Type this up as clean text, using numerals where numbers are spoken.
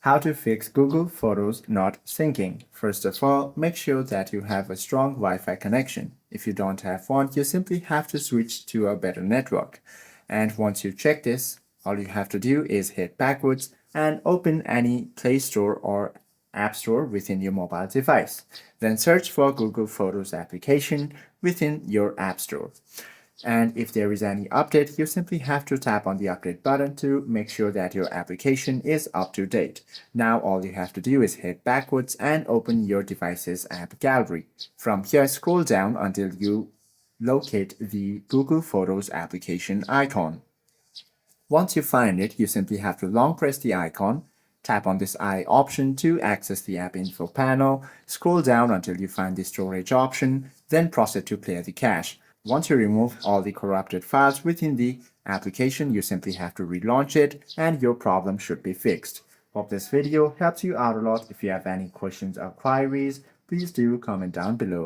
How to fix Google Photos not syncing. First of all, make sure that you have a strong Wi-Fi connection. If you don't have one, you simply have to switch to a better network. And once you check this, all you have to do is hit backwards and open any Play Store or App Store within your mobile device. Then search for Google Photos application within your App Store. And if there is any update, you simply have to tap on the update button to make sure that your application is up to date. Now all you have to do is hit backwards and open your device's app gallery. From here, scroll down until you locate the Google Photos application icon. Once you find it, you simply have to long press the icon, tap on this I option to access the app info panel, scroll down until you find the storage option, then proceed to clear the cache. Once you remove all the corrupted files within the application, you simply have to relaunch it and your problem should be fixed. Hope this video helps you out a lot. If you have any questions or queries, please do comment down below.